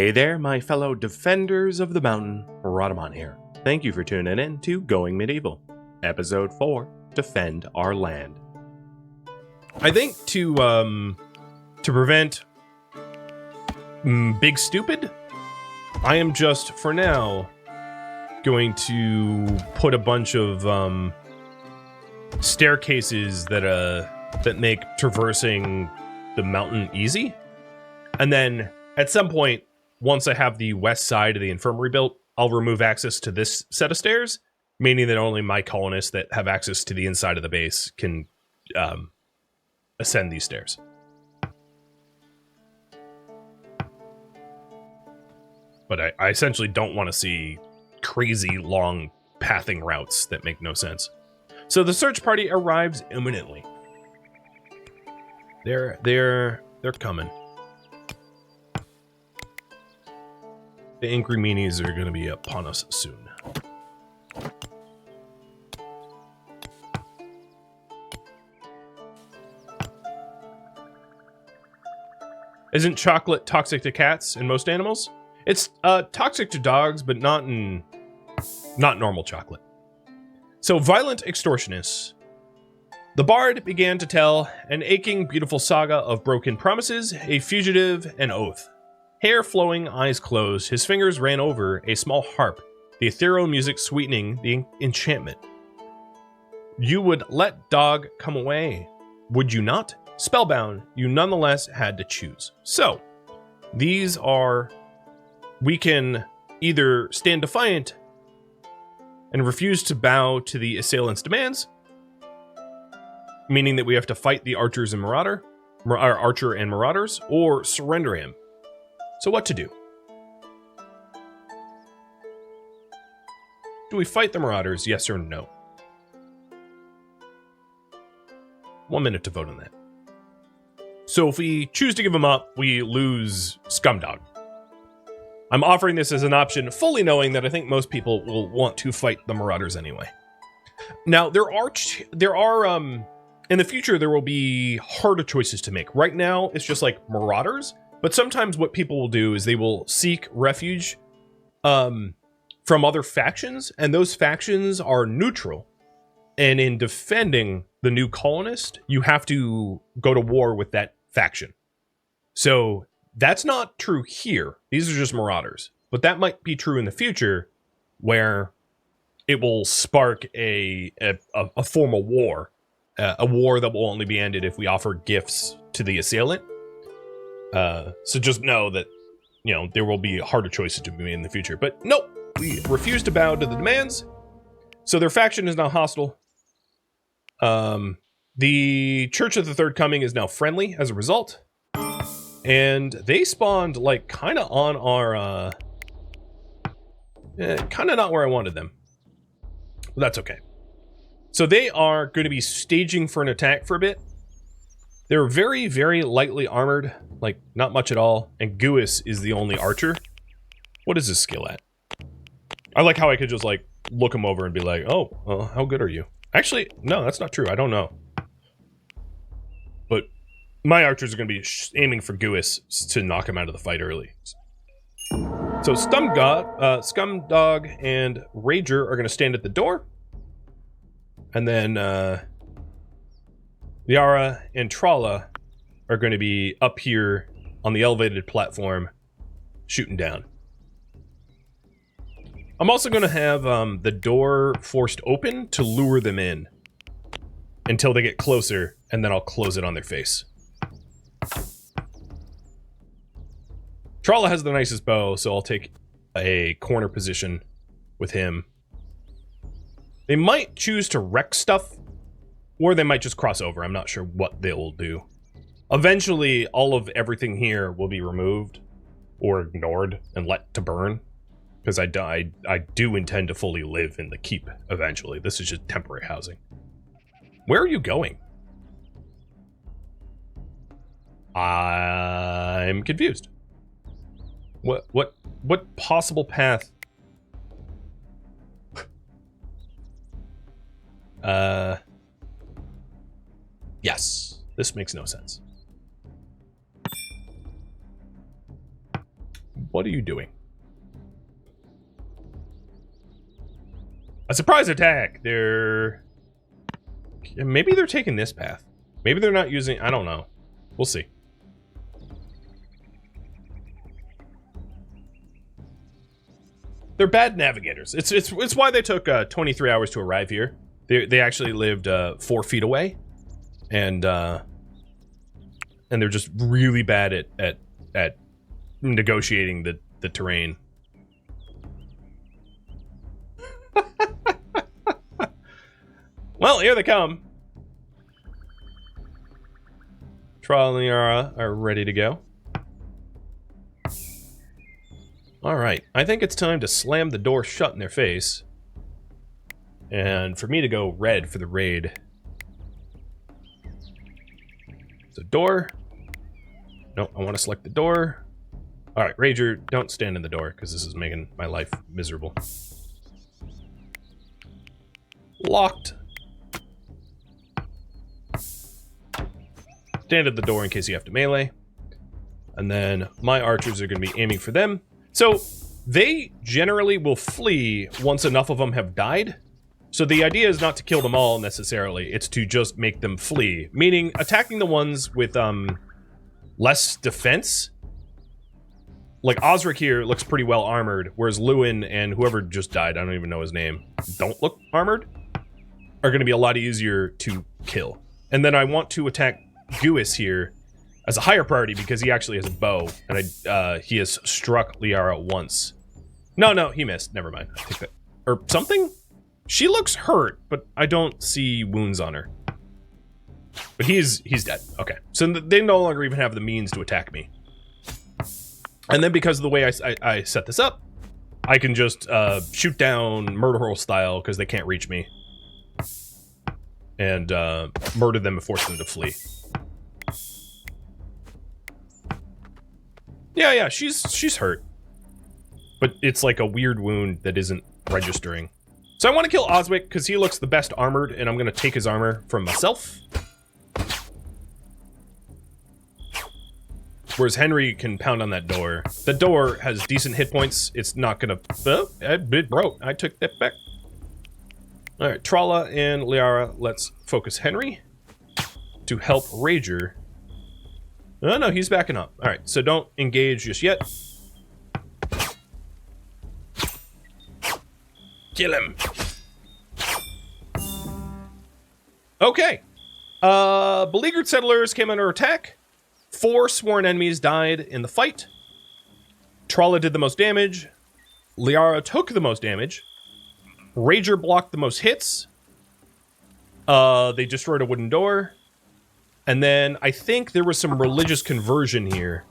Hey there, my fellow defenders of the mountain, Rhadamant here. Thank you for tuning in to Going Medieval, Episode 4, Defend Our Land. I think to prevent Big Stupid, I am just, for now, going to put a bunch of staircases that make traversing the mountain easy. And then, at some point, once I have the west side of the infirmary built, I'll remove access to this set of stairs, meaning that only my colonists that have access to the inside of the base can ascend these stairs. But I essentially don't want to see crazy long pathing routes that make no sense. So the search party arrives imminently. They're coming. The angry meanies are going to be upon us soon. Isn't chocolate toxic to cats and most animals? It's toxic to dogs, but not normal chocolate. So, violent extortionists. The bard began to tell an aching, beautiful saga of broken promises, a fugitive, an oath. Hair flowing, eyes closed, his fingers ran over a small harp, the ethereal music sweetening the enchantment. You would let dog come away, would you not? Spellbound, you nonetheless had to choose. So, these are... We can either stand defiant and refuse to bow to the assailant's demands, meaning that we have to fight the archers and archer and marauders, or surrender him. So what to do? Do we fight the marauders, yes or no? 1 minute to vote on that. So if we choose to give them up, we lose Scumdog. I'm offering this as an option, fully knowing that I think most people will want to fight the marauders anyway. Now, there are in the future, there will be harder choices to make. Right now, it's just like marauders. But sometimes what people will do is they will seek refuge from other factions, and those factions are neutral. And in defending the new colonist, you have to go to war with that faction. So that's not true here. These are just marauders. But that might be true in the future, where it will spark a formal war. A war that will only be ended if we offer gifts to the assailant. So just know that, there will be harder choices to be made in the future. But nope, we refuse to bow to the demands. So their faction is now hostile. The Church of the Third Coming is now friendly as a result. And they spawned, kind of on our, kind of not where I wanted them. But that's okay. So they are going to be staging for an attack for a bit. They're very, very lightly armored, not much at all, and Guis is the only archer. What is his skill at? I like how I could just, look him over and be like, oh, how good are you? Actually, no, that's not true. I don't know. But my archers are going to be aiming for Guis to knock him out of the fight early. So Scumdog and Rager are going to stand at the door. And then Yara and Tralla are going to be up here on the elevated platform shooting down. I'm also going to have the door forced open to lure them in until they get closer, and then I'll close it on their face. Tralla has the nicest bow, so I'll take a corner position with him. They might choose to wreck stuff, or they might just cross over. I'm not sure what they will do. Eventually, all of everything here will be removed or ignored and let to burn, because I do intend to fully live in the keep eventually. This is just temporary housing. Where are you going? I'm confused. What possible path? Yes, this makes no sense. What are you doing? A surprise attack! Maybe they're taking this path. Maybe they're not using... I don't know. We'll see. They're bad navigators. It's why they took 23 hours to arrive here. They actually lived 4 feet away. And they're just really bad at negotiating the terrain. Well, here they come. Trial and Liara are ready to go. Alright, I think it's time to slam the door shut in their face. And for me to go red for the raid. So door. No, I want to select the door. Alright, Rager, don't stand in the door, because this is making my life miserable. Locked. Stand at the door in case you have to melee. And then my archers are going to be aiming for them. So they generally will flee once enough of them have died. So the idea is not to kill them all necessarily. It's to just make them flee. Meaning attacking the ones with less defense. Like Osric here looks pretty well armored. Whereas Lewin and whoever just died, I don't even know his name, don't look armored. Are going to be a lot easier to kill. And then I want to attack Guis here as a higher priority because he actually has a bow, and he has struck Liara once. No, he missed. Never mind. I think that, or something. She looks hurt, but I don't see wounds on her. But he's dead. Okay, so they no longer even have the means to attack me. And then because of the way I set this up, I can just shoot down murder hole style because they can't reach me, and murder them and force them to flee. Yeah, she's hurt. But it's like a weird wound that isn't registering. So I want to kill Oswick because he looks the best armored, and I'm going to take his armor from myself. Whereas Henry can pound on that door. The door has decent hit points. It's not going to... Oh, it broke. I took that back. Alright, Tralla and Liara, let's focus Henry to help Rager. Oh, no, he's backing up. Alright, so don't engage just yet. Kill him. Okay. Beleaguered settlers came under attack. 4 sworn enemies died in the fight. Tralla did the most damage. Liara took the most damage. Rager blocked the most hits. They destroyed a wooden door. And then I think there was some religious conversion here.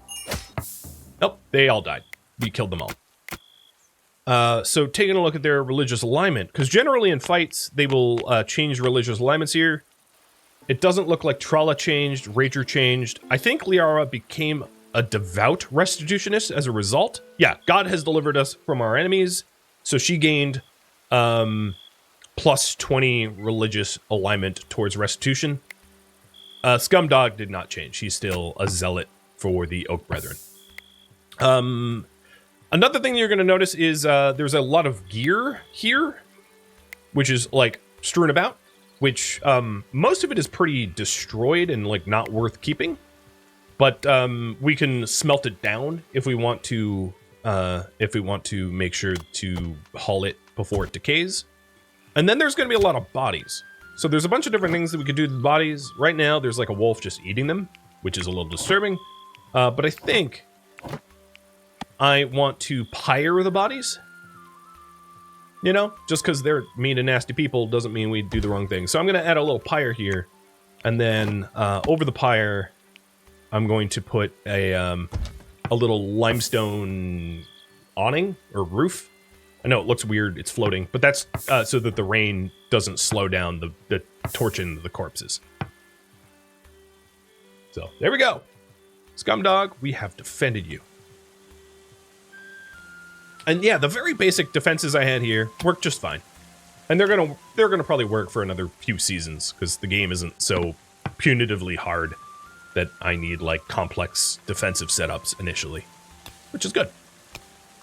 Nope, they all died. We killed them all. So taking a look at their religious alignment, because generally in fights, they will change religious alignments here. It doesn't look like Tralla changed, Rager changed. I think Liara became a devout restitutionist as a result. Yeah, God has delivered us from our enemies. So she gained plus 20 religious alignment towards restitution. Scumdog did not change. He's still a zealot for the Oak Brethren. Another thing you're going to notice is there's a lot of gear here, which is like strewn about, which most of it is pretty destroyed and like not worth keeping. But we can smelt it down if we want to make sure to haul it before it decays. And then there's going to be a lot of bodies. So there's a bunch of different things that we could do to the bodies. Right now, there's like a wolf just eating them, which is a little disturbing. But I think I want to pyre the bodies. You know, just because they're mean and nasty people doesn't mean we do the wrong thing. So I'm going to add a little pyre here. And then over the pyre, I'm going to put a little limestone awning or roof. I know it looks weird, it's floating, but that's so that the rain doesn't slow down the torching of the corpses. So, there we go. Scumdog, we have defended you. And yeah, the very basic defenses I had here work just fine. And they're gonna probably work for another few seasons, because the game isn't so punitively hard that I need like complex defensive setups initially. Which is good.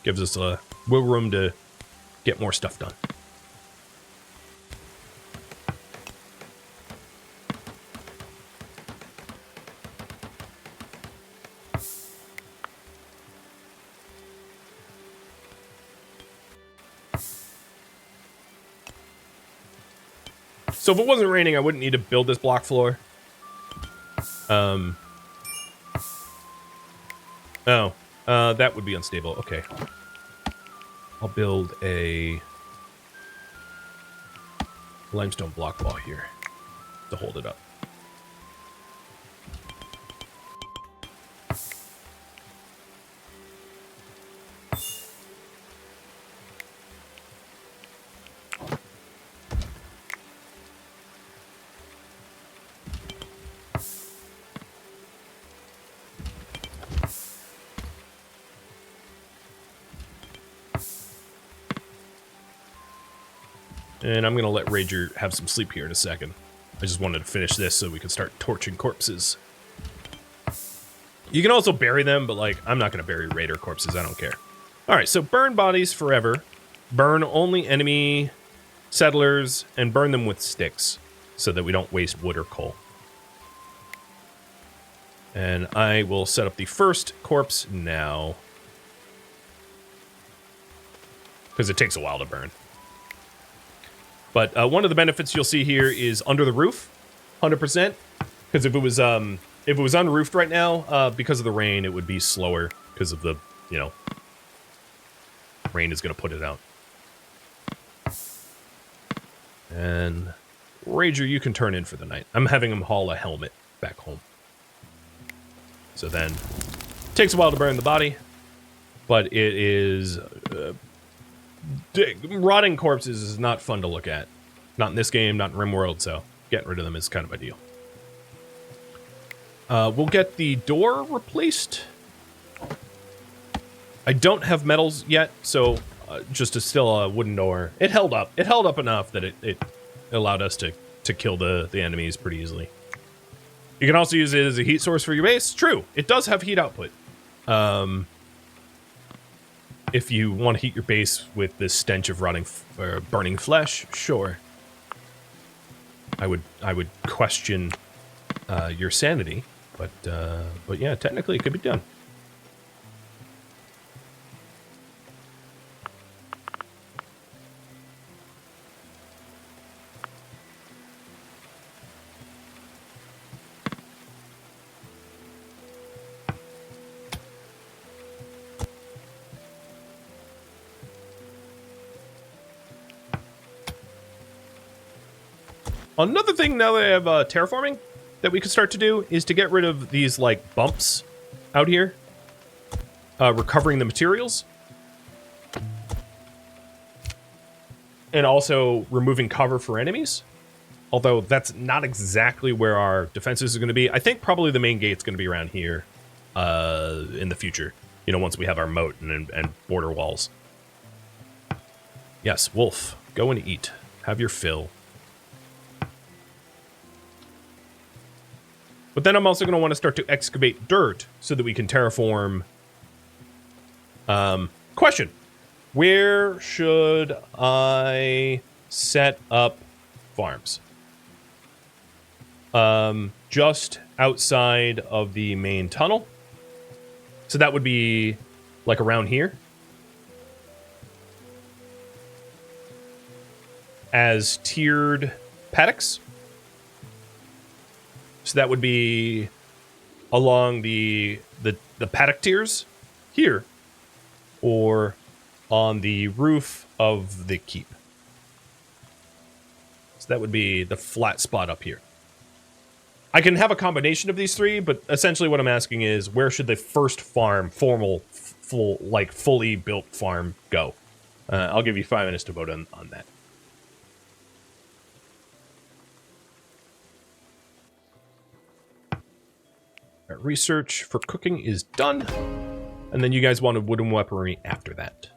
Gives us a wiggle room to get more stuff done. So if it wasn't raining, I wouldn't need to build this block floor. That would be unstable. Okay. I'll build a limestone block wall here to hold it up. And I'm going to let Rager have some sleep here in a second. I just wanted to finish this so we can start torching corpses. You can also bury them, but, like, I'm not going to bury Raider corpses. I don't care. All right, so burn bodies forever. Burn only enemy settlers and burn them with sticks so that we don't waste wood or coal. And I will set up the first corpse now, because it takes a while to burn. But one of the benefits you'll see here is under the roof, 100%. Because if it was unroofed right now, because of the rain, it would be slower because of the, you know, rain is going to put it out. And Rager, you can turn in for the night. I'm having him haul a helmet back home. So then, takes a while to burn the body, but it is... rotting corpses is not fun to look at. Not in this game, not in RimWorld, so getting rid of them is kind of ideal. We'll get the door replaced. I don't have metals yet, so just still a wooden door. It held up. It held up enough that it allowed us to kill the enemies pretty easily. You can also use it as a heat source for your base. True, it does have heat output. If you want to heat your base with this stench of rotting or burning flesh, sure. I would question your sanity, but yeah, technically it could be done. Another thing now that I have terraforming that we could start to do is to get rid of these, like, bumps out here. Recovering the materials. And also removing cover for enemies. Although that's not exactly where our defenses are going to be. I think probably the main gate's going to be around here in the future. You know, once we have our moat and border walls. Yes, wolf, go and eat. Have your fill. But then I'm also going to want to start to excavate dirt so that we can terraform. Question. Where should I set up farms? Just outside of the main tunnel. So that would be like around here. As tiered paddocks. So that would be along the paddock tiers here, or on the roof of the keep. So that would be the flat spot up here. I can have a combination of these three, but essentially what I'm asking is where should the first farm, fully built farm go? I'll give you 5 minutes to vote on that. Research for cooking is done. And then you guys wanted wooden weaponry after that.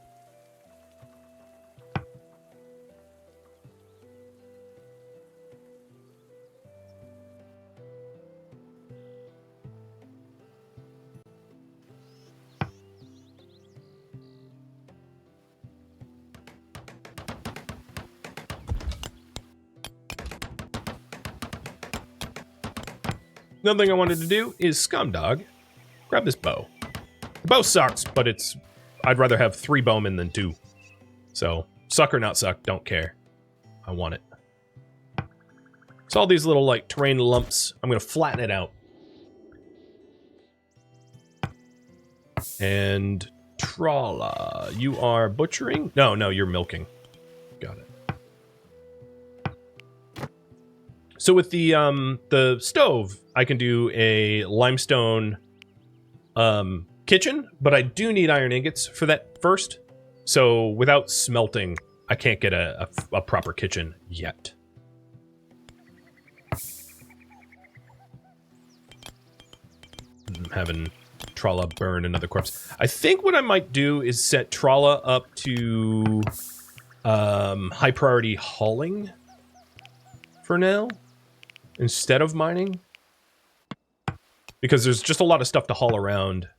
Another thing I wanted to do is Scumdog. Grab this bow. The bow sucks, but I'd rather have 3 bowmen than 2. So, suck or not suck, don't care. I want it. So all these little, like, terrain lumps, I'm going to flatten it out. And Trala, you are butchering? No, you're milking. Got it. So with the stove, I can do a limestone kitchen, but I do need iron ingots for that first. So without smelting, I can't get a proper kitchen yet. I'm having Trala burn another corpse. I think what I might do is set Trala up to high priority hauling for now instead of mining, because there's just a lot of stuff to haul around.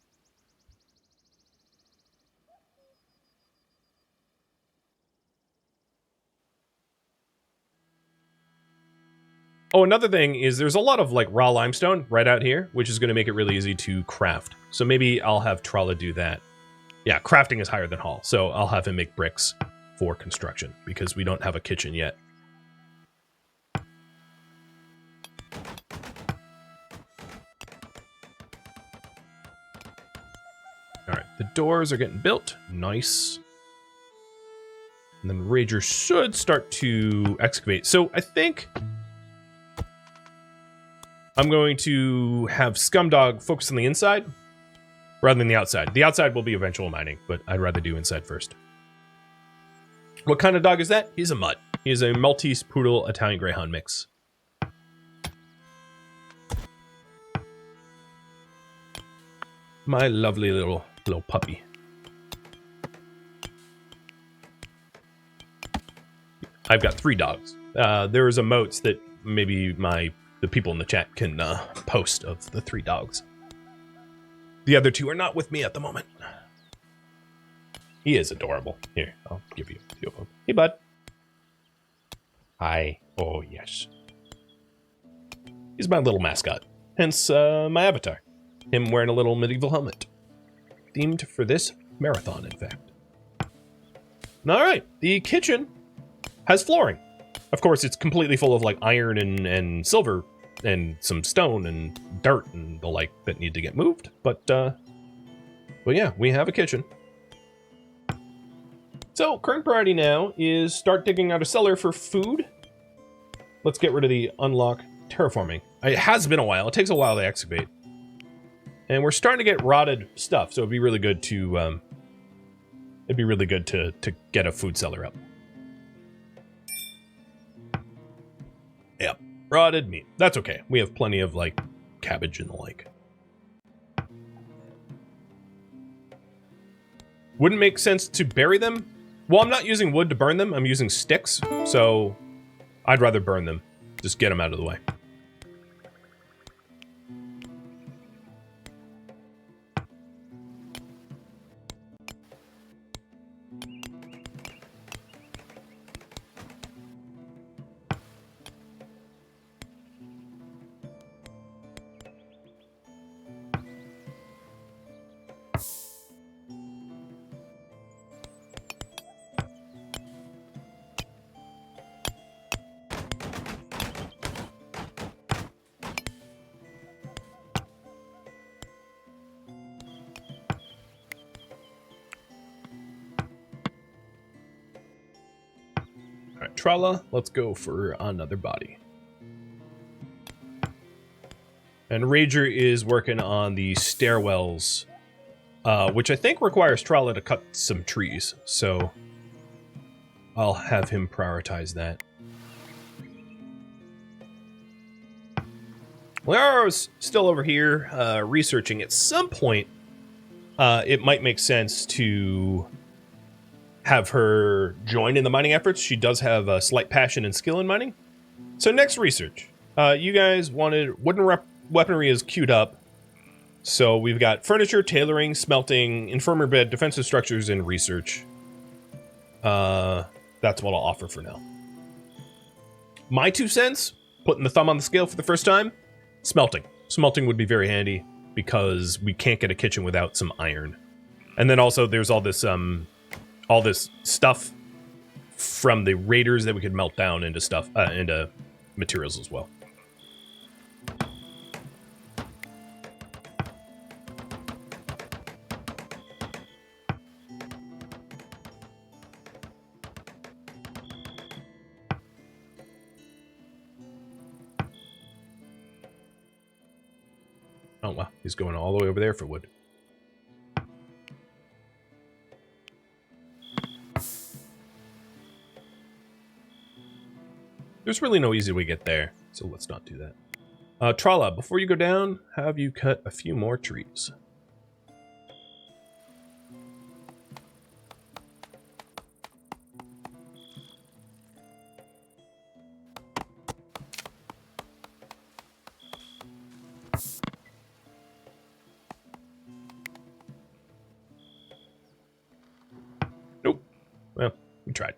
Oh, another thing is there's a lot of like raw limestone right out here, which is going to make it really easy to craft. So maybe I'll have Trala do that. Yeah, crafting is higher than haul, so I'll have him make bricks for construction because we don't have a kitchen yet. All right, the doors are getting built. Nice. And then Rager should start to excavate. So I think I'm going to have Scumdog focus on the inside rather than the outside. The outside will be eventual mining, but I'd rather do inside first. What kind of dog is that? He's a mutt. He's a Maltese Poodle Italian Greyhound mix. My lovely little puppy. I've got 3 dogs. There is emotes that maybe the people in the chat can post of the 3 dogs. The other 2 are not with me at the moment. He is adorable. Here, I'll give you a few of them. Hey, bud. Hi. Oh, yes. He's my little mascot. Hence, my avatar. Him wearing a little medieval helmet. Themed for this marathon, in fact. All right, the kitchen has flooring. Of course, it's completely full of like iron and silver and some stone and dirt and the like that need to get moved. But yeah, we have a kitchen. So current priority now is start digging out a cellar for food. Let's get rid of the unlock terraforming. It has been a while. It takes a while to excavate. And we're starting to get rotted stuff, so it'd be really good to get a food cellar up. Yep, rotted meat. That's okay. We have plenty of like cabbage and the like. Wouldn't make sense to bury them. Well, I'm not using wood to burn them. I'm using sticks, so I'd rather burn them. Just get them out of the way. Alright, Trala, let's go for another body. And Rager is working on the stairwells, which I think requires Trala to cut some trees, so I'll have him prioritize that. Lara's still over here researching. At some point, it might make sense to have her join in the mining efforts. She does have a slight passion and skill in mining. So next research. You guys wanted wooden weaponry is queued up. So we've got furniture, tailoring, smelting, infirmary bed, defensive structures, and research. That's what I'll offer for now. My 2 cents, putting the thumb on the scale for the first time, smelting. Smelting would be very handy because we can't get a kitchen without some iron. And then also there's all this stuff from the raiders that we could melt down into into materials as well. Oh, wow. He's going all the way over there for wood. There's really no easy way to get there, so let's not do that. Trala, before you go down, have you cut a few more trees? Nope. Well, we tried.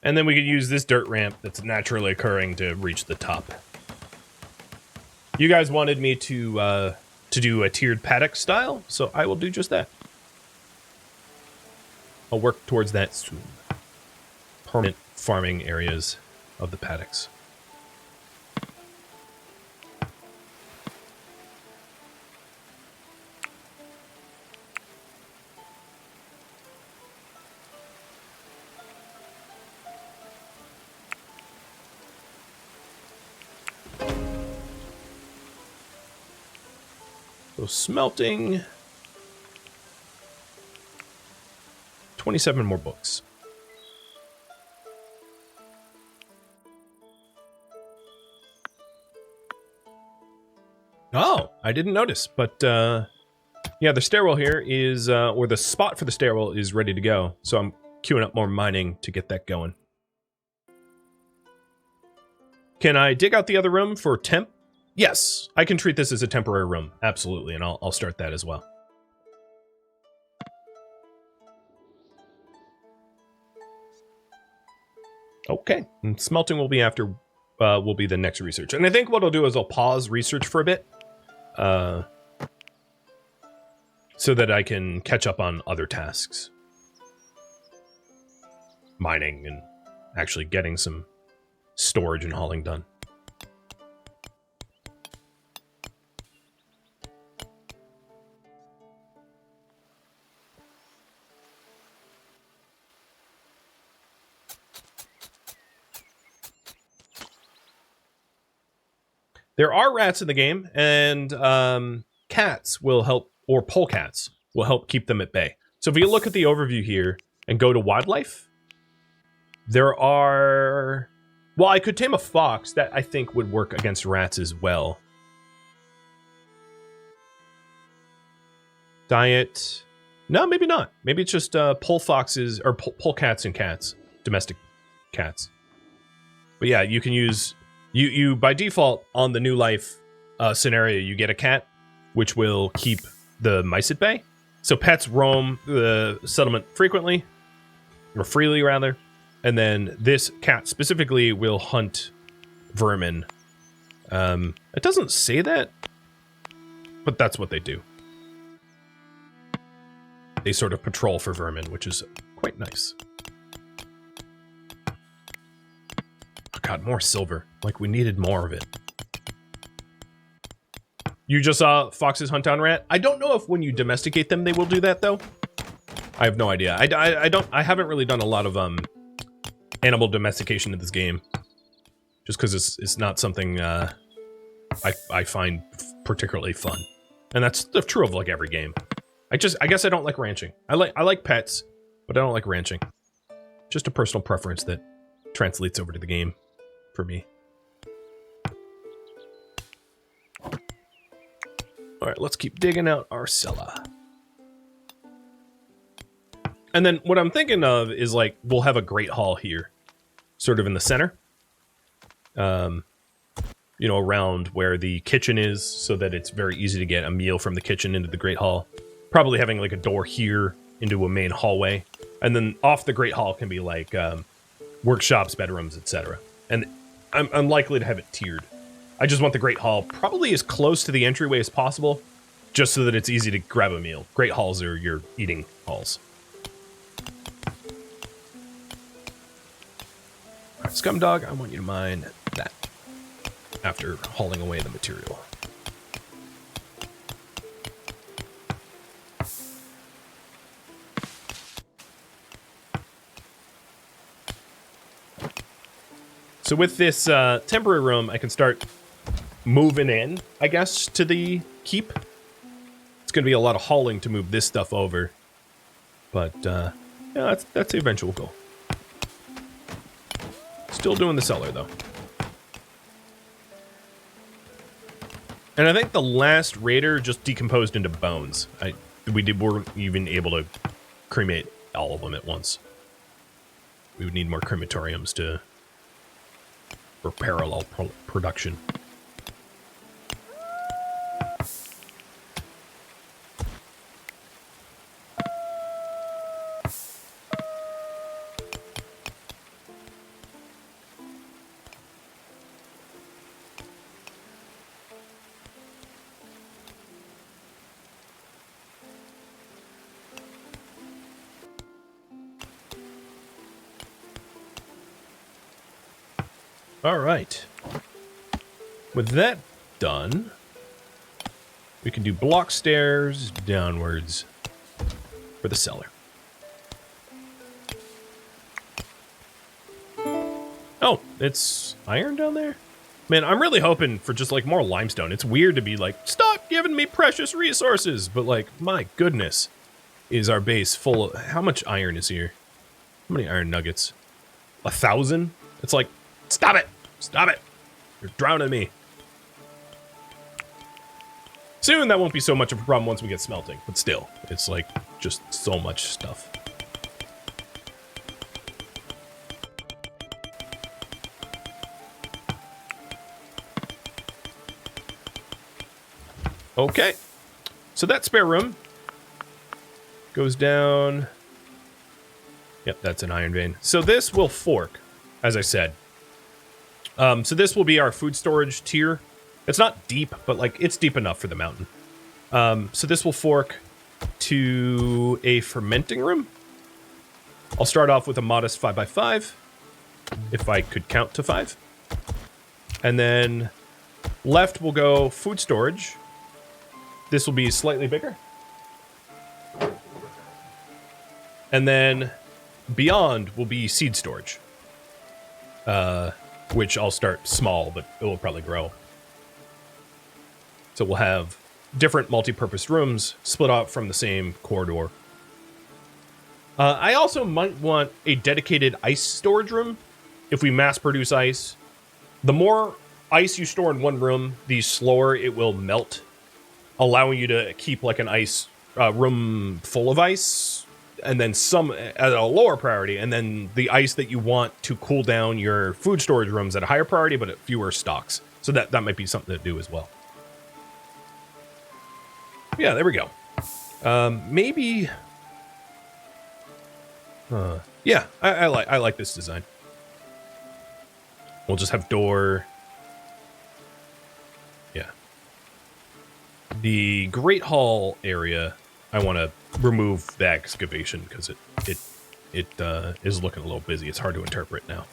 And then we could use this dirt ramp that's naturally occurring to reach the top. You guys wanted me to do a tiered paddock style, so I will do just that. I'll work towards that soon. Permanent farming areas of the paddocks. So smelting, 27 more books. Oh, I didn't notice, but yeah, the stairwell here is, or the spot for the stairwell is ready to go. So I'm queuing up more mining to get that going. Can I dig out the other room for temp? Yes, I can treat this as a temporary room. Absolutely, and I'll start that as well. Okay, and smelting will be after, will be the next research. And I think what I'll do is I'll pause research for a bit, so that I can catch up on other tasks. Mining and actually getting some storage and hauling done. There are rats in the game, and cats will help, or polecats will help keep them at bay. So if you look at the overview here and go to wildlife, there are... Well, I could tame a fox. That, I think, would work against rats as well. Diet... No, maybe not. Maybe it's just pole foxes, or polecats and cats. Domestic cats. But yeah, you can use... You by default, on the new life scenario, you get a cat, which will keep the mice at bay. So pets roam the settlement frequently, or freely rather, and then this cat specifically will hunt vermin. It doesn't say that, but that's what they do. They sort of patrol for vermin, which is quite nice. God, more silver. Like, we needed more of it. You just saw foxes hunt down rat? I don't know if when you domesticate them, they will do that, though. I have no idea. I haven't really done a lot of animal domestication in this game. Just because it's not something I find particularly fun. And that's true of, like, every game. I guess I don't like ranching. I like pets, but I don't like ranching. Just a personal preference that translates over to the game. For me. Alright, let's keep digging out our cellar. And then what I'm thinking of is, like, we'll have a great hall here. Sort of in the center. You know, around where the kitchen is, so that it's very easy to get a meal from the kitchen into the great hall. Probably having, like, a door here into a main hallway. And then off the Great Hall can be like workshops, bedrooms, etc. And I'm likely to have it tiered. I just want the Great Hall probably as close to the entryway as possible, just so that it's easy to grab a meal. Great Halls are your eating halls. All right, Scumdog, I want you to mine that after hauling away the material. So with this temporary room, I can start moving in, I guess, to the keep. It's going to be a lot of hauling to move this stuff over. But, yeah, that's the eventual goal. Still doing the cellar, though. And I think the last raider just decomposed into bones. We weren't even able to cremate all of them at once. We would need more crematoriums for parallel production. All right. With that done, we can do block stairs downwards for the cellar. Oh, it's iron down there? Man, I'm really hoping for just like more limestone. It's weird to be like, stop giving me precious resources. But like, my goodness, is our base full of... How much iron is here? How many iron nuggets? 1,000? It's like, stop it! Stop it! You're drowning me. Soon that won't be so much of a problem once we get smelting, but still, it's like just so much stuff. Okay, so that spare room goes down. Yep, that's an iron vein. So this will fork, as I said. So this will be our food storage tier. It's not deep, but like it's deep enough for the mountain. So this will fork to a fermenting room. I'll start off with a modest 5x5, if I could count to 5. And then left will go food storage. This will be slightly bigger. And then beyond will be seed storage. Which I'll start small, but it will probably grow. So we'll have different multi-purpose rooms split off from the same corridor. I also might want a dedicated ice storage room. If we mass produce ice, the more ice you store in one room, the slower it will melt, allowing you to keep like an ice room full of ice, and then some at a lower priority, and then the ice that you want to cool down your food storage rooms at a higher priority, but at fewer stocks. So that might be something to do as well. Yeah, there we go. Maybe... yeah, I like this design. We'll just have door... Yeah. The Great Hall area... I want to remove the excavation because it is looking a little busy. It's hard to interpret now.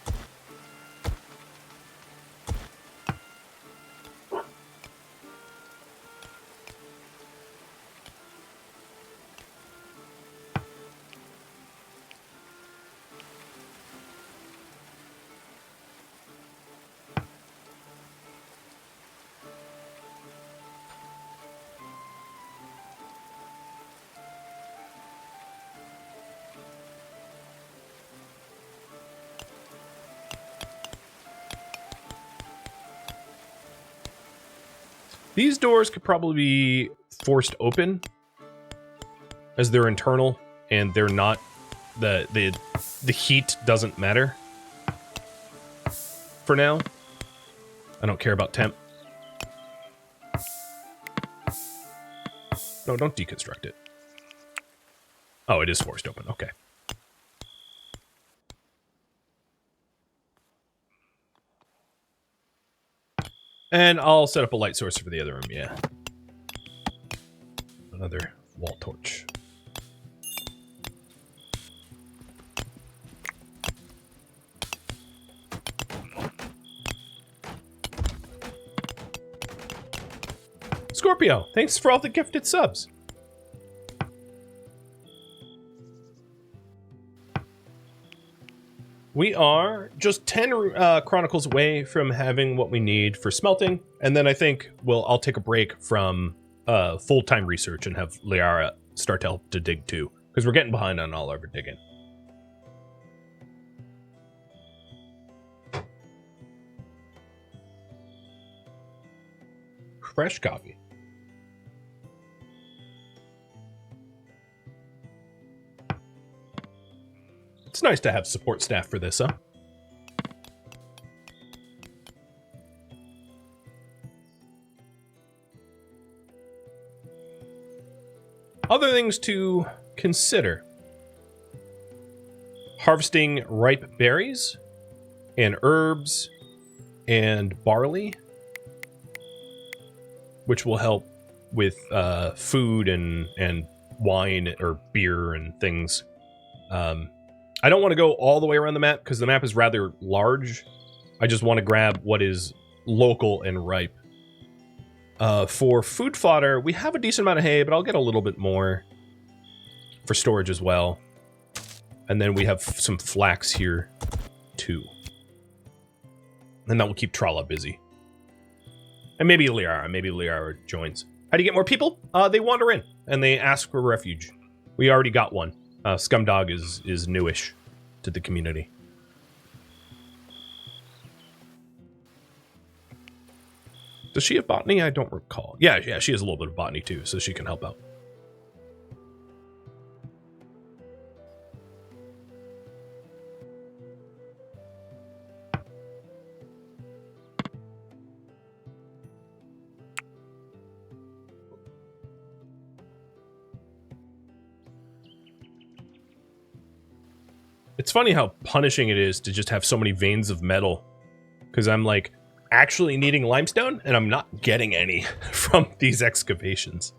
These doors could probably be forced open as they're internal and they're not the heat doesn't matter for now. I don't care about temp. No, don't deconstruct it. Oh, it is forced open. Okay. And I'll set up a light source for the other room, yeah. Another wall torch. Scorpio, thanks for all the gifted subs. We are just 10 chronicles away from having what we need for smelting, and then I think I'll take a break from full-time research and have Liara start to help to dig too, because we're getting behind on all of our digging. Fresh coffee. It's nice to have support staff for this, huh? Other things to consider. Harvesting ripe berries and herbs and barley, which will help with food and wine or beer and things. I don't want to go all the way around the map because the map is rather large. I just want to grab what is local and ripe. For food fodder, we have a decent amount of hay, but I'll get a little bit more for storage as well. And then we have some flax here, too. And that will keep Tralla busy. And maybe Liara joins. How do you get more people? They wander in, and they ask for refuge. We already got one. Scumdog is newish to the community. Does she have botany? I don't recall. Yeah, she has a little bit of botany too, so she can help out. It's funny how punishing it is to just have so many veins of metal. Because I'm like actually needing limestone and I'm not getting any from these excavations.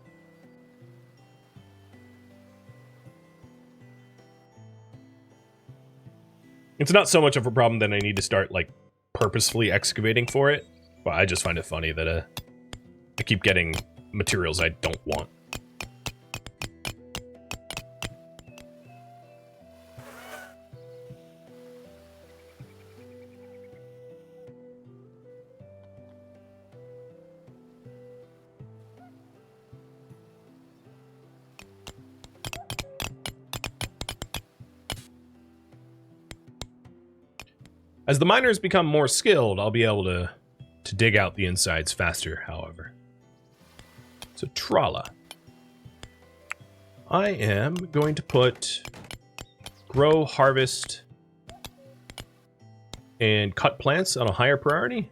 It's not so much of a problem that I need to start like purposefully excavating for it. But I just find it funny that I keep getting materials I don't want. As the miners become more skilled, I'll be able to dig out the insides faster, however. So, Tralla. I am going to put grow, harvest, and cut plants on a higher priority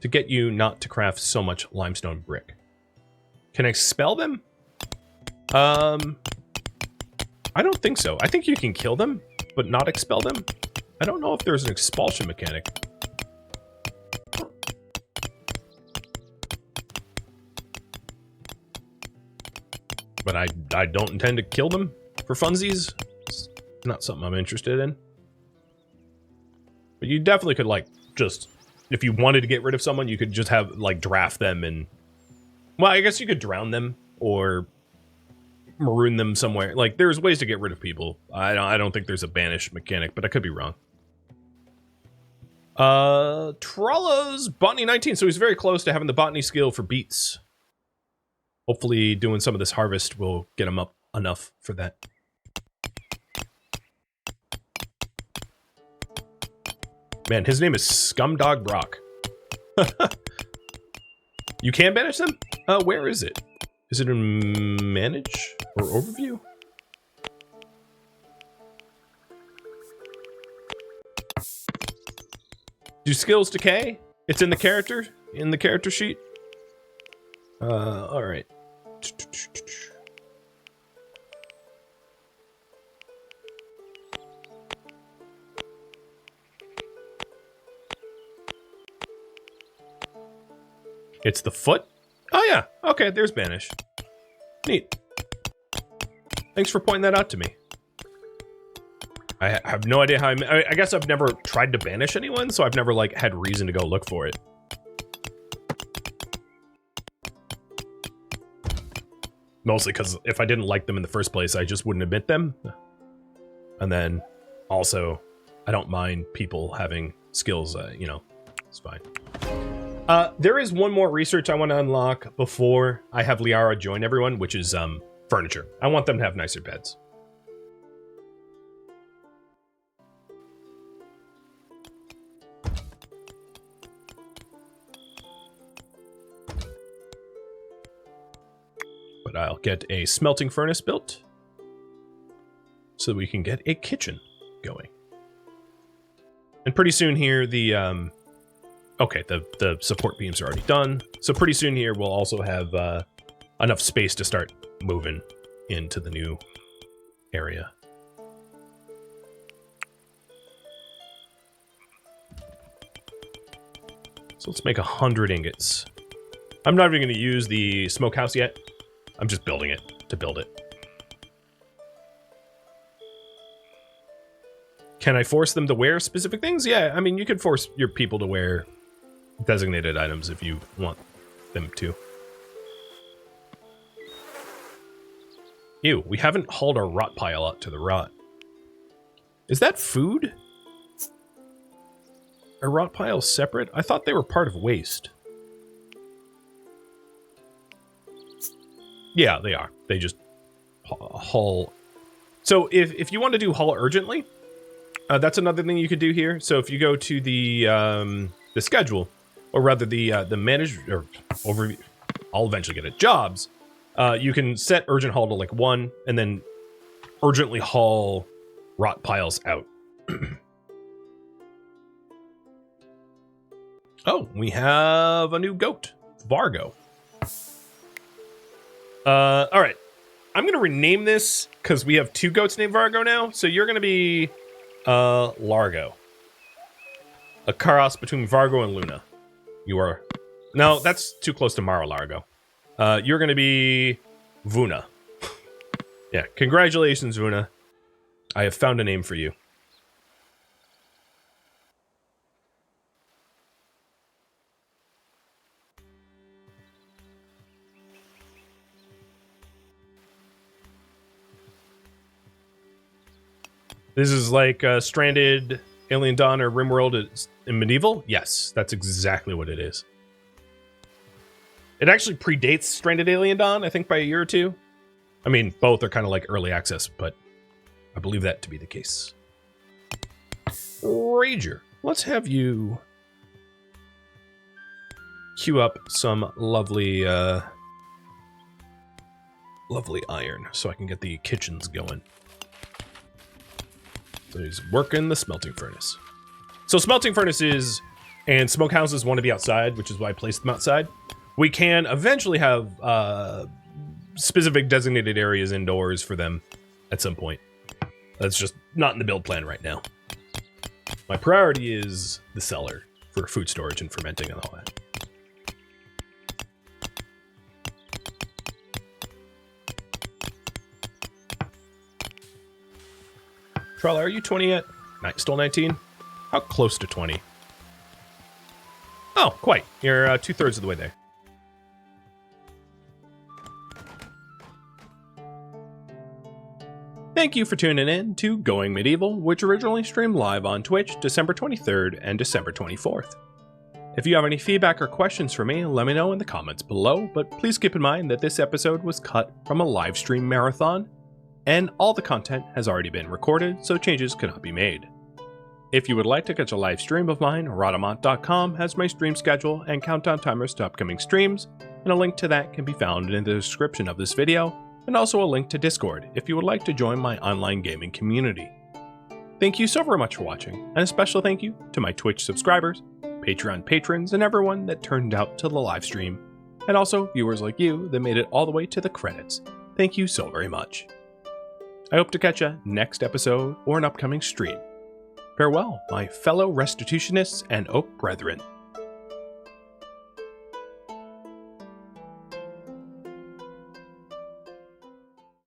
to get you not to craft so much limestone brick. Can I expel them? I don't think so. I think you can kill them, but not expel them. I don't know if there's an expulsion mechanic. But I don't intend to kill them for funsies. It's not something I'm interested in. But you definitely could, like, just... If you wanted to get rid of someone, you could just have, like, draft them and... Well, I guess you could drown them or maroon them somewhere. Like, there's ways to get rid of people. I don't think there's a banish mechanic, but I could be wrong. Tralla's botany 19, so he's very close to having the botany skill for beets. Hopefully doing some of this harvest will get him up enough for that. Man, his name is Scumdog Brock. You can banish them? Where is it? Is it in manage or overview? Do skills decay? It's in the character sheet. All right. It's the foot? Oh yeah, okay, there's banish. Neat. Thanks for pointing that out to me. I have no idea how I guess I've never tried to banish anyone, so I've never, like, had reason to go look for it. Mostly because if I didn't like them in the first place, I just wouldn't admit them. And then, also, I don't mind people having skills, you know, it's fine. There is one more research I want to unlock before I have Liara join everyone, which is, furniture. I want them to have nicer beds. But I'll get a smelting furnace built so that we can get a kitchen going. And pretty soon here, the okay, the support beams are already done. So pretty soon here, we'll also have enough space to start moving into the new area. So let's make 100 ingots. I'm not even going to use the smokehouse yet. I'm just building it to build it. Can I force them to wear specific things? Yeah, I mean, you could force your people to wear designated items if you want them to. Ew, we haven't hauled our rot pile out to the rot. Is that food? Are rot piles separate? I thought they were part of waste. Yeah, they are. They just haul. So if you want to do haul urgently, that's another thing you could do here. So if you go to the schedule, or rather the manage or overview, I'll eventually get it. Jobs. You can set urgent haul to like 1, and then urgently haul rot piles out. Oh, we have a new goat, Vargo. All right. I'm going to rename this because we have 2 goats named Vargo now. So you're going to be Largo. A cross between Vargo and Luna. You are... No, that's too close to Mara Largo. You're going to be Vuna. Yeah, congratulations, Vuna. I have found a name for you. This is like Stranded, Alien Dawn, or RimWorld in Medieval? Yes, that's exactly what it is. It actually predates Stranded Alien Dawn, I think, by a year or 2. I mean, both are kind of like early access, but I believe that to be the case. Rager, let's have you queue up some lovely, lovely iron so I can get the kitchens going. So he's working the smelting furnace. So smelting furnaces and smokehouses want to be outside, which is why I placed them outside. We can eventually have specific designated areas indoors for them at some point. That's just not in the build plan right now. My priority is the cellar for food storage and fermenting and all that. Trolla, are you 20 yet? Still 19? How close to 20? Oh, quite. You're 2/3 of the way there. Thank you for tuning in to Going Medieval, which originally streamed live on Twitch December 23rd and December 24th. If you have any feedback or questions for me, let me know in the comments below, but please keep in mind that this episode was cut from a live stream marathon, and all the content has already been recorded, so changes cannot be made. If you would like to catch a live stream of mine, Rhadamant.com has my stream schedule and countdown timers to upcoming streams, and a link to that can be found in the description of this video, and also a link to Discord if you would like to join my online gaming community. Thank you so very much for watching, and a special thank you to my Twitch subscribers, Patreon patrons, and everyone that turned out to the live stream, and also viewers like you that made it all the way to the credits. Thank you so very much. I hope to catch you next episode or an upcoming stream. Farewell, my fellow restitutionists and oak brethren.